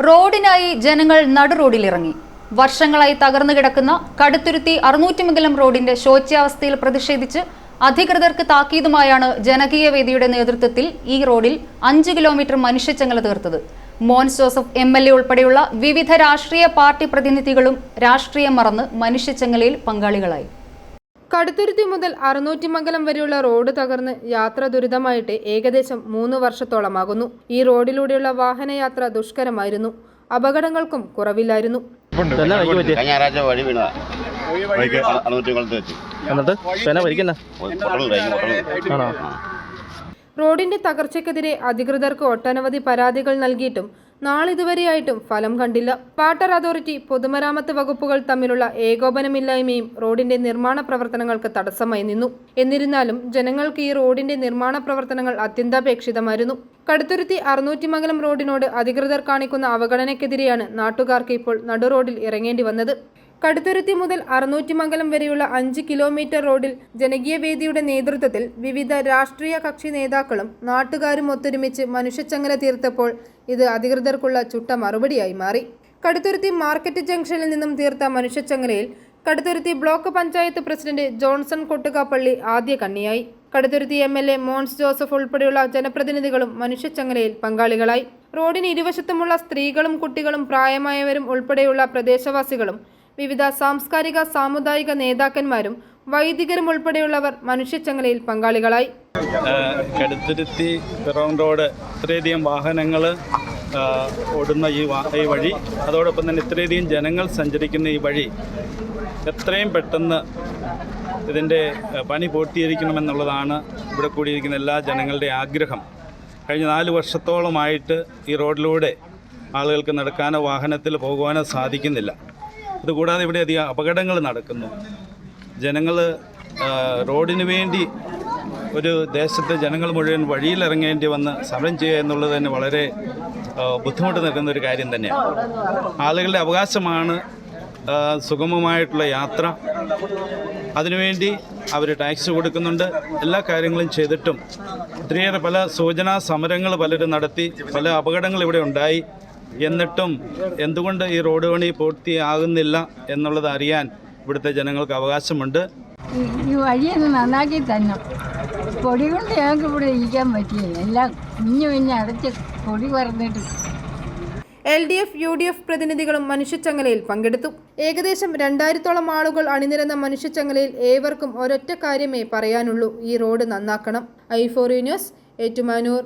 റോഡിനായി ജനങ്ങൾ നടുറോഡിലിറങ്ങി. വർഷങ്ങളായി തകർന്നു കിടക്കുന്ന കടുത്തുരുത്തി അറുന്നൂറ്റിമംഗലം റോഡിന്റെ ശോച്യാവസ്ഥയിൽ പ്രതിഷേധിച്ച് അധികൃതർക്ക് താക്കീതുമായാണ് ജനകീയ വേദിയുടെ നേതൃത്വത്തിൽ ഈ റോഡിൽ 5 കിലോമീറ്റർ മനുഷ്യച്ചങ്ങല തീർത്തത്. മോൻസ് ജോസഫ് MLA ഉൾപ്പെടെയുള്ള വിവിധ രാഷ്ട്രീയ പാർട്ടി പ്രതിനിധികളും രാഷ്ട്രീയം മറന്ന് മനുഷ്യച്ചങ്ങലയിൽ പങ്കാളികളായി. കടുത്തുരുത്തി മുതൽ അറുന്നൂറ്റിമംഗലം വരെയുള്ള റോഡ് തകർന്ന് യാത്ര ദുരിതമായിട്ട് ഏകദേശം 3 വർഷത്തോളമാകുന്നു. ഈ റോഡിലൂടെയുള്ള വാഹനയാത്ര ദുഷ്കരമായിരുന്നു. അപകടങ്ങൾക്കും കുറവില്ലായിരുന്നു. റോഡിന്റെ തകർച്ചയ്ക്കെതിരെ അധികൃതർക്ക് ഒട്ടനവധി പരാതികൾ നൽകിയിട്ടും നാളിതുവരെയായിട്ടും ഫലം കണ്ടില്ല. വാട്ടർ അതോറിറ്റി, പൊതുമരാമത്ത് വകുപ്പുകൾ തമ്മിലുള്ള ഏകോപനമില്ലായ്മയും റോഡിന്റെ നിർമ്മാണ പ്രവർത്തനങ്ങൾക്ക് തടസ്സമായി നിന്നു. എന്നിരുന്നാലും ജനങ്ങൾക്ക് ഈ റോഡിന്റെ നിർമ്മാണ പ്രവർത്തനങ്ങൾ അത്യന്താപേക്ഷിതമായിരുന്നു. കടുത്തുരുത്തി അറുന്നൂറ്റിമംഗലം റോഡിനോട് അധികൃതർ കാണിക്കുന്ന അവഗണനയ്ക്കെതിരെയാണ് നാട്ടുകാർക്ക് ഇപ്പോൾ നടുറോഡിൽ ഇറങ്ങേണ്ടി വന്നത്. കടുത്തുരുത്തി മുതൽ അറുന്നൂറ്റിമംഗലം വരെയുള്ള 5 കിലോമീറ്റർ റോഡിൽ ജനകീയ വേദിയുടെ നേതൃത്വത്തിൽ വിവിധ രാഷ്ട്രീയ കക്ഷി നേതാക്കളും നാട്ടുകാരും ഒത്തൊരുമിച്ച് മനുഷ്യച്ചങ്ങല തീർത്തപ്പോൾ ഇത് അധികൃതർക്കുള്ള ചുട്ട മറുപടിയായി മാറി. കടുത്തുരുത്തി മാർക്കറ്റ് ജംഗ്ഷനിൽ നിന്നും തീർത്ത മനുഷ്യച്ചങ്ങലയിൽ Kaduthuruthy block panchayat president Johnson Kottukappally ആദ്യ കണ്ണിയായി. കടുത്തുരുത്തി MLA മോൻസ് ജോസഫ് ഉൾപ്പെടെയുള്ള ജനപ്രതിനിധികളും മനുഷ്യച്ചങ്ങലയിൽ പങ്കാളികളായി. റോഡിന് ഇരുവശത്തുമുള്ള സ്ത്രീകളും കുട്ടികളും പ്രായമായവരും ഉൾപ്പെടെയുള്ള പ്രദേശവാസികളും വിവിധ സാംസ്കാരിക സാമുദായിക നേതാക്കന്മാരും വൈദികരും ഉൾപ്പെടെയുള്ളവർ മനുഷ്യച്ചങ്ങലയിൽ പങ്കാളികളായി. കടുത്തുരുത്തി പിറവം റോഡ് ഇത്രയധികം വാഹനങ്ങൾ ഓടുന്ന ഈ വഴി, അതോടൊപ്പം തന്നെ ഇത്രയധികം ജനങ്ങൾ സഞ്ചരിക്കുന്ന ഈ വഴി എത്രയും പെട്ടെന്ന് ഇതിൻ്റെ പണി പൂർത്തീകരിക്കണമെന്നുള്ളതാണ് ഇവിടെ കൂടിയിരിക്കുന്ന എല്ലാ ജനങ്ങളുടെ ആഗ്രഹം. കഴിഞ്ഞ 4 വർഷത്തോളമായിട്ട് ഈ റോഡിലൂടെ ആളുകൾക്ക് നടക്കാനോ വാഹനത്തിൽ പോകുവാനോ സാധിക്കുന്നില്ല. അതുകൂടാതെ ഇവിടെ അധികം അപകടങ്ങൾ നടക്കുന്നു. ജനങ്ങൾ റോഡിന് വേണ്ടി ഒരു ദേശത്തെ ജനങ്ങൾ മുഴുവൻ വഴിയിലിറങ്ങേണ്ടി വന്ന് സമരം ചെയ്യുക എന്നുള്ളത് തന്നെ വളരെ ബുദ്ധിമുട്ട് നിൽക്കുന്ന ഒരു കാര്യം തന്നെയാണ്. ആളുകളുടെ അവകാശമാണ് സുഗമമായിട്ടുള്ള യാത്ര. അതിനുവേണ്ടി അവർ ടാക്സ് കൊടുക്കുന്നുണ്ട്. എല്ലാ കാര്യങ്ങളും ചെയ്തിട്ടും ഒത്തിരിയേറെ പല സൂചനാ സമരങ്ങൾ പലരും നടത്തി, പല അപകടങ്ങൾ ഇവിടെ ഉണ്ടായി. എന്നിട്ടും എന്തുകൊണ്ട് ഈ റോഡ് പണി പൂർത്തിയാകുന്നില്ല എന്നുള്ളത് അറിയാൻ ഇവിടുത്തെ ജനങ്ങൾക്ക് അവകാശമുണ്ട്. ഈ വഴിയൊന്ന് നന്നാക്കി തന്നെ. പൊടി കൊണ്ട് ഞങ്ങൾക്ക് ഇവിടെ ഇരിക്കാൻ പറ്റിയില്ല. എല്ലാം കുഞ്ഞു അടച്ച് പൊടി പറഞ്ഞിട്ട്. LDF, UDF പ്രതിനിധികളും മനുഷ്യച്ചങ്ങലയിൽ പങ്കെടുത്തു. ഏകദേശം 2000-ഓളം ആളുകൾ അണിനിരന്ന മനുഷ്യച്ചങ്ങലയിൽ ഏവർക്കും ഒരൊറ്റ കാര്യമേ പറയാനുള്ളൂ: ഈ റോഡ് നന്നാക്കണം. i4U news, Ettumanoor.